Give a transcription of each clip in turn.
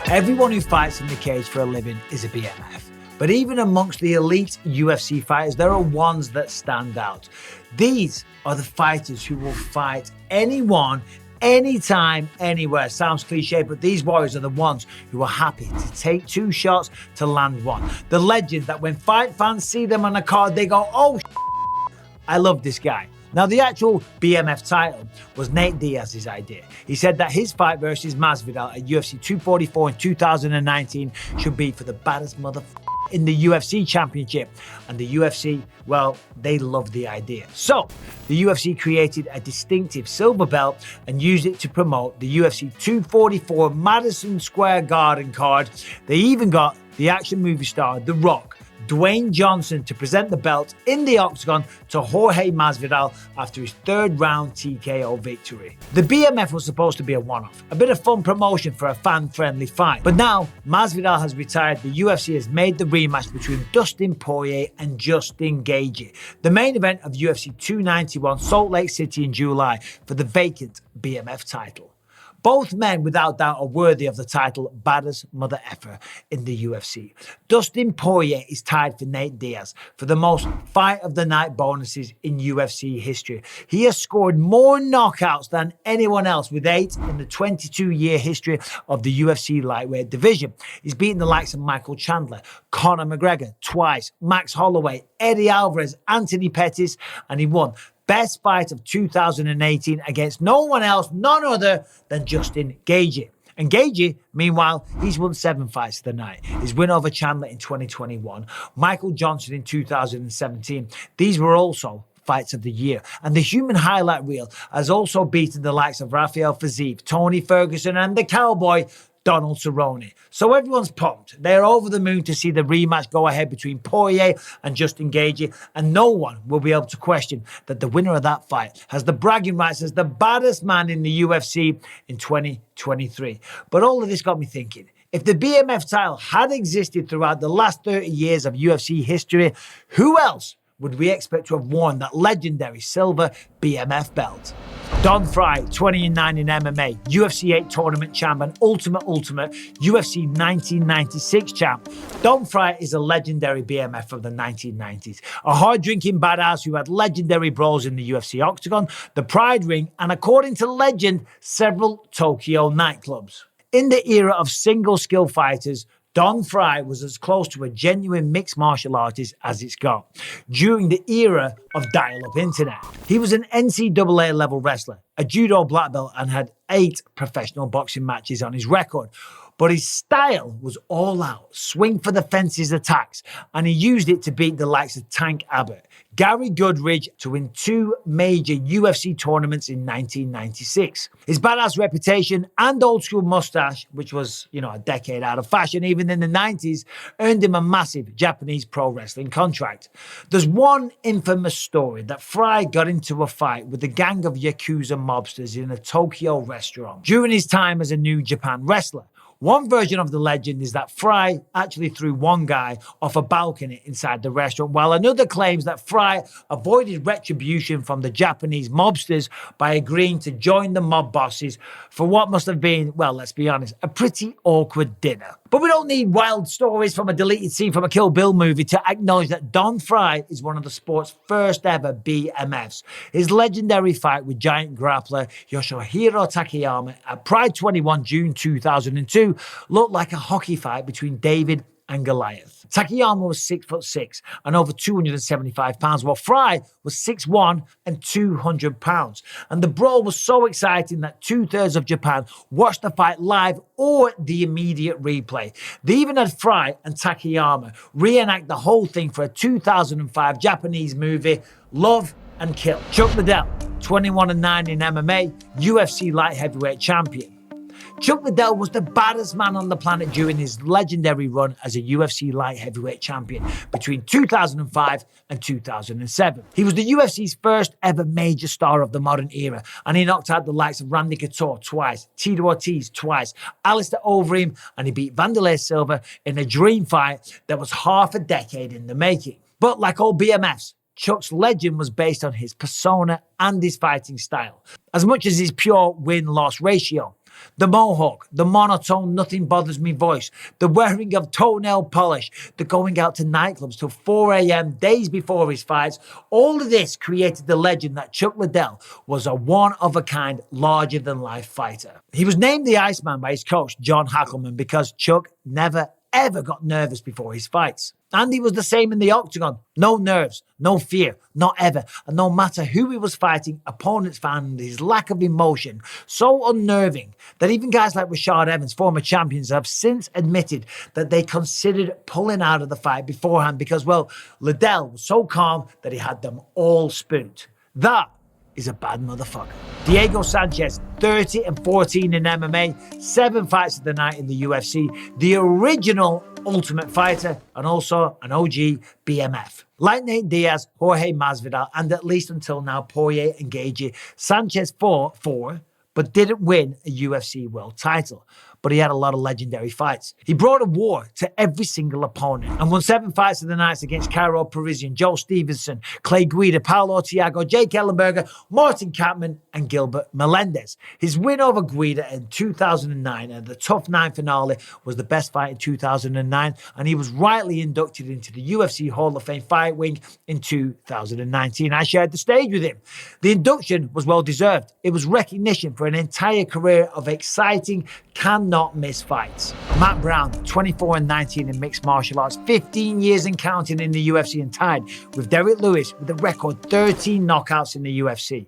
Everyone who fights in the cage for a living is a BMF. But even amongst the elite UFC fighters, there are ones that stand out. These are the fighters who will fight anyone, anytime, anywhere. Sounds cliche, but these warriors are the ones who are happy to take 2 shots to land one. The legend that when fight fans see them on a card, they go, oh, I love this guy. Now, the actual BMF title was Nate Diaz's idea. He said that his fight versus Masvidal at UFC 244 in 2019 should be for the baddest motherfucker in the UFC championship. And the UFC, well, they loved the idea. So, the UFC created a distinctive silver belt and used it to promote the UFC 244 Madison Square Garden card. They even got the action movie star, The Rock, Dwayne Johnson, to present the belt in the octagon to Jorge Masvidal after his 3rd round TKO victory. The BMF was supposed to be a one-off, a bit of fun promotion for a fan-friendly fight. But now Masvidal has retired, the UFC has made the rematch between Dustin Poirier and Justin Gaethje, the main event of UFC 291 Salt Lake City in July for the vacant BMF title. Both men, without doubt, are worthy of the title baddest mother effer in the UFC. Dustin Poirier is tied for Nate Diaz for the most fight of the night bonuses in UFC history. He has scored more knockouts than anyone else, with 8 in the 22-year history of the UFC lightweight division. He's beaten the likes of Michael Chandler, Conor McGregor twice, Max Holloway, Eddie Alvarez, Anthony Pettis, and he won Best Fight of 2018 against no one else, none other than Justin Gaethje. And Gaethje, meanwhile, he's won 7 fights of the night. His win over Chandler in 2021, Michael Johnson in 2017. These were also fights of the year. And the human highlight reel has also beaten the likes of Rafael Fiziev, Tony Ferguson, and the cowboy Donald Cerrone. So everyone's pumped. They're over the moon to see the rematch go ahead between Poirier and Justin Gaethje, and no one will be able to question that the winner of that fight has the bragging rights as the baddest man in the UFC in 2023. But all of this got me thinking, if the BMF title had existed throughout the last 30 years of UFC history, who else would we expect to have worn that legendary silver BMF belt? Don Frye, 20-9 in MMA, UFC 8 tournament champ and Ultimate UFC 1996 champ. Don Frye is a legendary BMF of the 1990s, a hard-drinking badass who had legendary brawls in the UFC octagon, the Pride Ring, and according to legend, several Tokyo nightclubs. In the era of single-skill fighters, Don Frye was as close to a genuine mixed martial artist as it's got. During the era of dial-up internet, he was an NCAA level wrestler, a judo black belt, and had 8 professional boxing matches on his record. But his style was all out, swing for the fences attacks, and he used it to beat the likes of Tank Abbott, Gary Goodridge, to win 2 major UFC tournaments in 1996. His badass reputation and old school mustache, which was, a decade out of fashion even in the 90s, earned him a massive Japanese pro wrestling contract. There's one infamous story that Frye got into a fight with a gang of Yakuza mobsters in a Tokyo restaurant during his time as a New Japan wrestler. One version of the legend is that Frye actually threw one guy off a balcony inside the restaurant, while another claims that Frye avoided retribution from the Japanese mobsters by agreeing to join the mob bosses for what must have been, well, let's be honest, a pretty awkward dinner. But we don't need wild stories from a deleted scene from a Kill Bill movie to acknowledge that Don Frye is one of the sport's first ever BMFs. His legendary fight with giant grappler Yoshihiro Takayama at Pride 21 June 2002 looked like a hockey fight between David and Goliath. Takayama was 6'6" and over 275 pounds, while Frye was 6'1" and 200 pounds. And the brawl was so exciting that 2/3 of Japan watched the fight live or the immediate replay. They even had Frye and Takayama reenact the whole thing for a 2005 Japanese movie, Love and Kill. Chuck Liddell, 21-9 in MMA, UFC light heavyweight champion. Chuck Liddell was the baddest man on the planet during his legendary run as a UFC light heavyweight champion between 2005 and 2007. He was the UFC's first ever major star of the modern era, and he knocked out the likes of Randy Couture twice, Tito Ortiz twice, Alistair Overeem, and he beat Andale Silva in a dream fight that was half a decade in the making. But like all BMFs, Chuck's legend was based on his persona and his fighting style, as much as his pure win-loss ratio. The mohawk, the monotone nothing bothers me voice, the wearing of toenail polish, the going out to nightclubs till 4 a.m. days before his fights, all of this created the legend that Chuck Liddell was a one-of-a-kind, larger-than-life fighter. He was named the Iceman by his coach, John Hackelman, because Chuck never ever got nervous before his fights. And he was the same in the octagon. No nerves, no fear, not ever. And no matter who he was fighting, opponents found his lack of emotion so unnerving that even guys like Rashad Evans, former champions, have since admitted that they considered pulling out of the fight beforehand because, well, Liddell was so calm that he had them all spooked. That is a bad motherfucker. Diego Sanchez, 30-14 in MMA, 7 fights of the night in the UFC, the original Ultimate Fighter, and also an OG BMF. Like Nate Diaz, Jorge Masvidal, and at least until now, Poirier and Gaethje, Sanchez fought for, but didn't win a UFC world title. But he had a lot of legendary fights. He brought a war to every single opponent and won 7 fights of the night against Cairo Parisian, Joe Stevenson, Clay Guida, Paulo Thiago, Jake Ellenberger, Martin Kampmann, and Gilbert Melendez. His win over Guida in 2009 and the Tough 9 finale was the best fight in 2009, and he was rightly inducted into the UFC Hall of Fame fight wing in 2019. I shared the stage with him. The induction was well deserved. It was recognition for an entire career of exciting, cannot miss fights. Matt Brown, 24-19 in mixed martial arts, 15 years and counting in the UFC, and tied with Derek Lewis with a record 13 knockouts in the UFC.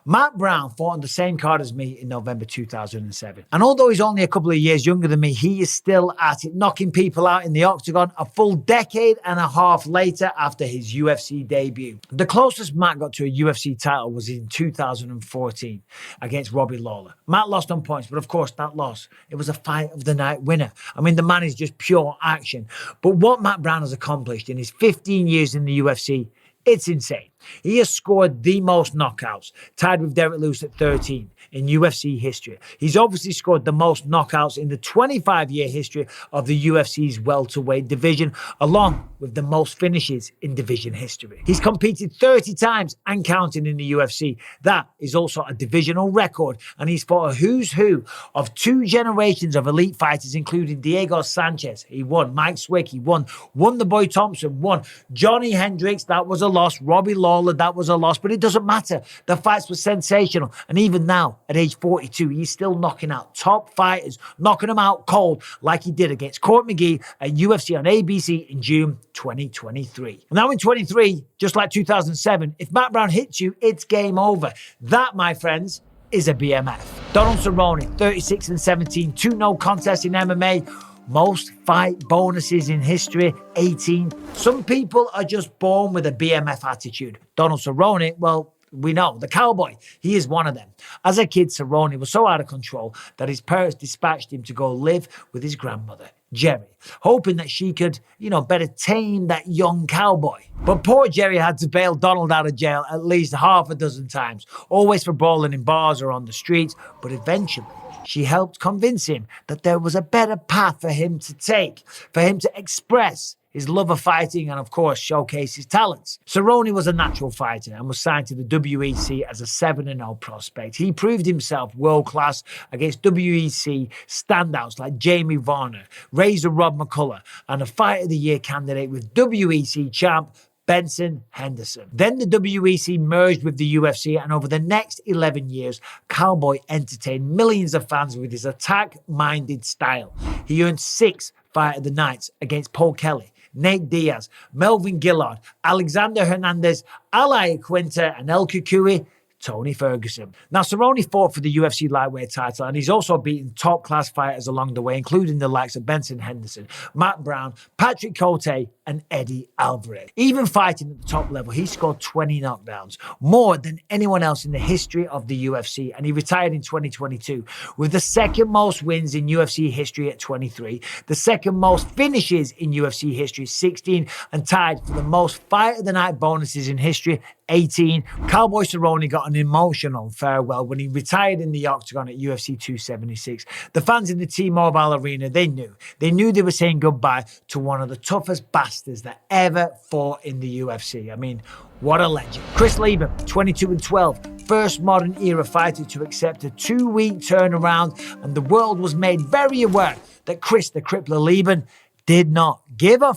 Matt Brown fought on the same card as me in November 2007. And although he's only a couple of years younger than me, he is still at it, knocking people out in the octagon a full decade and a half later after his UFC debut. The closest Matt got to a UFC title was in 2014 against Robbie Lawler. Matt lost on points, but of course that loss, it was a fight of the night winner. I mean, the man is just pure action. But what Matt Brown has accomplished in his 15 years in the UFC, it's insane. He has scored the most knockouts, tied with Derek Lewis at 13 in UFC history. He's obviously scored the most knockouts in the 25-year history of the UFC's welterweight division, along with the most finishes in division history. He's competed 30 times and counting in the UFC. That is also a divisional record, and he's fought a who's who of 2 generations of elite fighters, including Diego Sanchez. He won. Mike Swick, he won. Won the Boy Thompson, won. Johnny Hendricks, that was a loss. Robbie Lawler, that was a loss, but it doesn't matter. The fights were sensational. And even now, at age 42, he's still knocking out top fighters, knocking them out cold like he did against Court McGee at UFC on ABC in June 2023. Now in 23, just like 2007, if Matt Brown hits you, it's game over. That, my friends, is a BMF. Donald Cerrone, 36-17, 2 no contests in MMA. Most fight bonuses in history, 18. Some people are just born with a BMF attitude. Donald Cerrone, well, we know, the cowboy, he is one of them. As a kid, Cerrone was so out of control that his parents dispatched him to go live with his grandmother, Jerry, hoping that she could, better tame that young cowboy. But poor Jerry had to bail Donald out of jail at least half a dozen times, always for brawling in bars or on the streets, but eventually she helped convince him that there was a better path for him to take, for him to express his love of fighting and, of course, showcase his talents. Cerrone was a natural fighter and was signed to the WEC as a 7-0 prospect. He proved himself world-class against WEC standouts like Jamie Varner, Razor Rob McCullough, and a Fight of the Year candidate with WEC champ Benson Henderson. Then the WEC merged with the UFC, and over the next 11 years, Cowboy entertained millions of fans with his attack-minded style. He earned 6 Fight of the Nights against Paul Kelly, Nate Diaz, Melvin Gillard, Alexander Hernandez, Ali Quinta, and El Kukui, Tony Ferguson. Now, Cerrone fought for the UFC lightweight title, and he's also beaten top-class fighters along the way, including the likes of Benson Henderson, Matt Brown, Patrick Cote, and Eddie Alvarez. Even fighting at the top level, he scored 20 knockdowns, more than anyone else in the history of the UFC, and he retired in 2022 with the second most wins in UFC history at 23, the second most finishes in UFC history, 16, and tied for the most Fight of the Night bonuses in history, 18, Cowboy Cerrone got an emotional farewell when he retired in the octagon at UFC 276. The fans in the T-Mobile Arena, they knew they were saying goodbye to one of the toughest bastards that ever fought in the UFC. I mean, what a legend. Chris Lieben, 22-12, first modern era fighter to accept a 2-week turnaround, and the world was made very aware that Chris the Crippler Lieben did not give a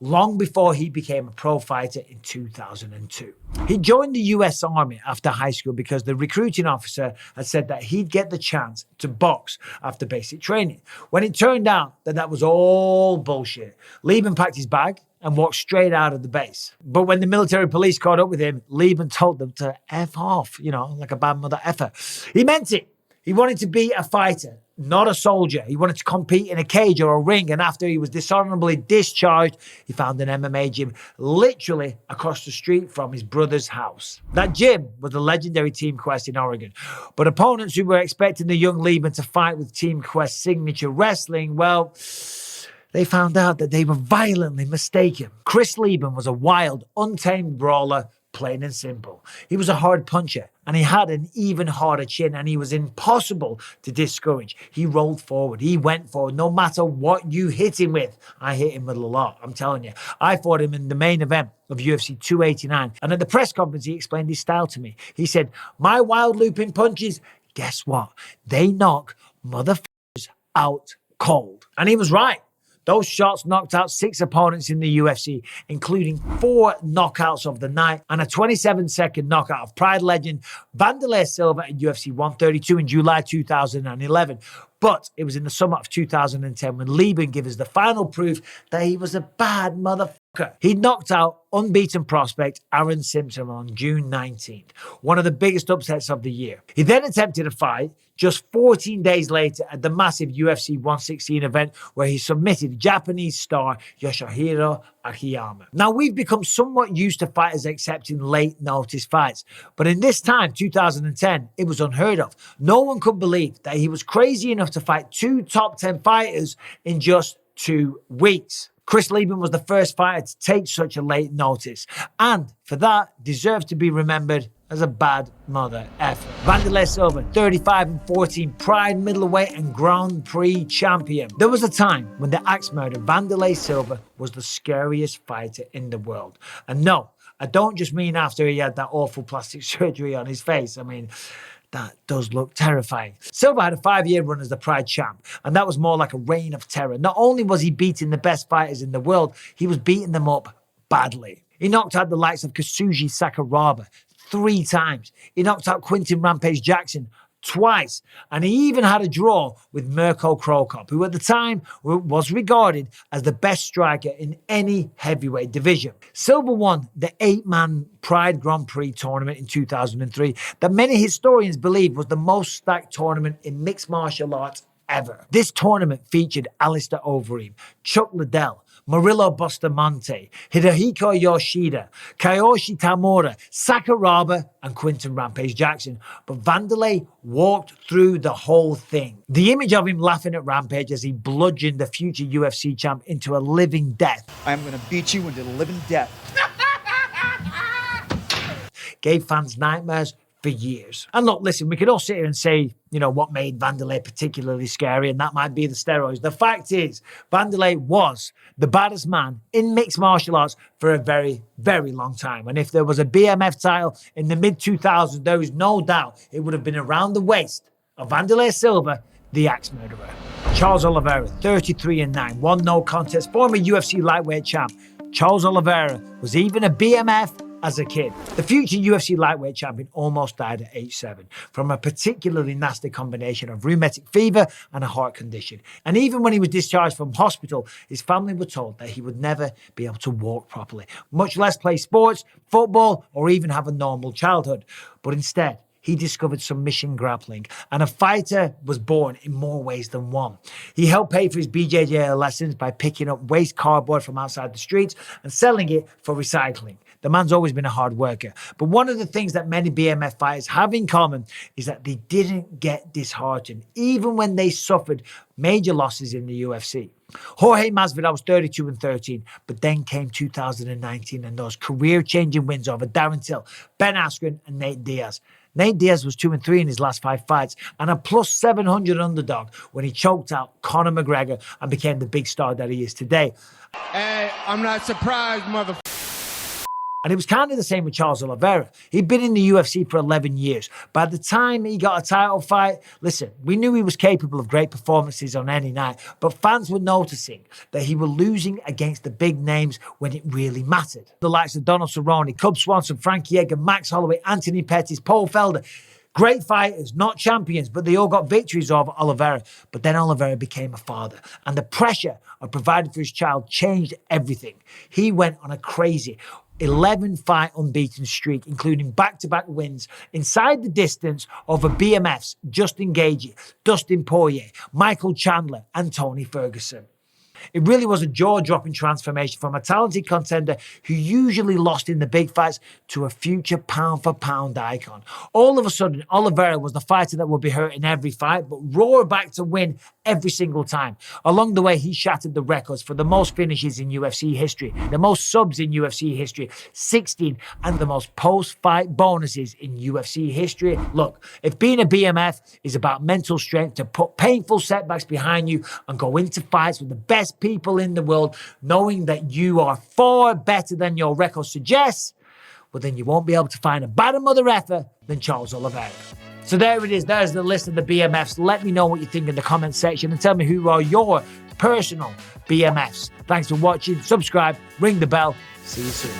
long before he became a pro fighter in 2002. He joined the US Army after high school because the recruiting officer had said that he'd get the chance to box after basic training. When it turned out that that was all bullshit, Lieben packed his bag and walked straight out of the base. But when the military police caught up with him, Lieben told them to F off, like a bad mother effer. He meant it. He wanted to be a fighter, not a soldier. He wanted to compete in a cage or a ring, and after he was dishonorably discharged, he found an MMA gym literally across the street from his brother's house. That gym was the legendary Team Quest in Oregon. But opponents who were expecting the young Lieben to fight with Team Quest signature wrestling, well, they found out that they were violently mistaken. Chris Lieben was a wild, untamed brawler, plain and simple. He was a hard puncher, and he had an even harder chin, and he was impossible to discourage. He rolled forward. He went forward no matter what you hit him with. I hit him with a lot, I'm telling you. I fought him in the main event of UFC 289, and at the press conference, he explained his style to me. He said, my wild looping punches, guess what? They knock motherfuckers out cold. And he was right. Those shots knocked out 6 opponents in the UFC, including 4 knockouts of the night and a 27-second knockout of Pride legend Andale Silva at UFC 132 in July 2011. But it was in the summer of 2010 when Lieben gave us the final proof that he was a bad motherfucker. He knocked out unbeaten prospect Aaron Simpson on June 19th, one of the biggest upsets of the year. He then attempted a fight just 14 days later at the massive UFC 116 event where he submitted Japanese star Yoshihiro Akiyama. Now, we've become somewhat used to fighters accepting late notice fights, but in this time, 2010, it was unheard of. No one could believe that he was crazy enough to fight 2 top 10 fighters in just 2 weeks. Chris Lieben was the first fighter to take such a late notice, and for that, deserves to be remembered as a bad mother effer. Andale Silva, 35-14, Pride middleweight and Grand Prix champion. There was a time when the axe murderer Andale Silva was the scariest fighter in the world. And no, I don't just mean after he had that awful plastic surgery on his face. I mean, that does look terrifying. Silva had a 5-year run as the Pride champ, and that was more like a reign of terror. Not only was he beating the best fighters in the world, he was beating them up badly. He knocked out the likes of Kazushi Sakuraba 3 times. He knocked out Quinton Rampage Jackson twice. And he even had a draw with Mirko Cro Cop, who at the time was regarded as the best striker in any heavyweight division. Silva won the 8-man Pride Grand Prix tournament in 2003 that many historians believe was the most stacked tournament in mixed martial arts ever. This tournament featured Alistair Overeem, Chuck Liddell, Murillo Bustamante, Hidehiko Yoshida, Kiyoshi Tamura, Sakuraba, and Quinton Rampage Jackson. But Andale walked through the whole thing. The image of him laughing at Rampage as he bludgeoned the future UFC champ into a living death. I'm going to beat you into living death. Gave fans nightmares for years. And look, listen, we could all sit here and say, what made Andale particularly scary, and that might be the steroids. The fact is, Andale was the baddest man in mixed martial arts for a very, very long time. And if there was a BMF title in the mid-2000s, there is no doubt it would have been around the waist of Andale Silva, the axe murderer. Charles Oliveira, 33-9, won no contest, former UFC lightweight champ. Charles Oliveira was even a BMF as a kid. The future UFC lightweight champion almost died at age 7 from a particularly nasty combination of rheumatic fever and a heart condition. And even when he was discharged from hospital, his family were told that he would never be able to walk properly, much less play sports, football, or even have a normal childhood. But instead, he discovered submission grappling, and a fighter was born in more ways than one. He helped pay for his BJJ lessons by picking up waste cardboard from outside the streets and selling it for recycling. The man's always been a hard worker. But one of the things that many BMF fighters have in common is that they didn't get disheartened, even when they suffered major losses in the UFC. Jorge Masvidal was 32-13, but then came 2019 and those career-changing wins over Darren Till, Ben Askren, and Nate Diaz. Nate Diaz was 2-3 in his last 5 fights and a plus 700 underdog when he choked out Conor McGregor and became the big star that he is today. Hey, I'm not surprised, motherfucker. And it was kind of the same with Charles Oliveira. He'd been in the UFC for 11 years. By the time he got a title fight, listen, we knew he was capable of great performances on any night, but fans were noticing that he was losing against the big names when it really mattered. The likes of Donald Cerrone, Cub Swanson, Frankie Edgar, Max Holloway, Anthony Pettis, Paul Felder. Great fighters, not champions, but they all got victories over Oliveira. But then Oliveira became a father, and the pressure of providing for his child changed everything. He went on a crazy 11-fight unbeaten streak, including back-to-back wins inside the distance over BMFs, Justin Gaethje, Dustin Poirier, Michael Chandler, and Tony Ferguson. It really was a jaw-dropping transformation from a talented contender who usually lost in the big fights to a future pound-for-pound icon. All of a sudden, Oliveira was the fighter that would be hurt in every fight, but roared back to win every single time. Along the way, he shattered the records for the most finishes in UFC history, the most subs in UFC history, 16, and the most post-fight bonuses in UFC history. Look, if being a BMF is about mental strength to put painful setbacks behind you and go into fights with the best people in the world, knowing that you are far better than your record suggests, well, then you won't be able to find a better mother effer than Charles Oliveira. So there it is. There's the list of the BMFs. Let me know what you think in the comment section and tell me who are your personal BMFs. Thanks for watching. Subscribe, ring the bell. See you soon.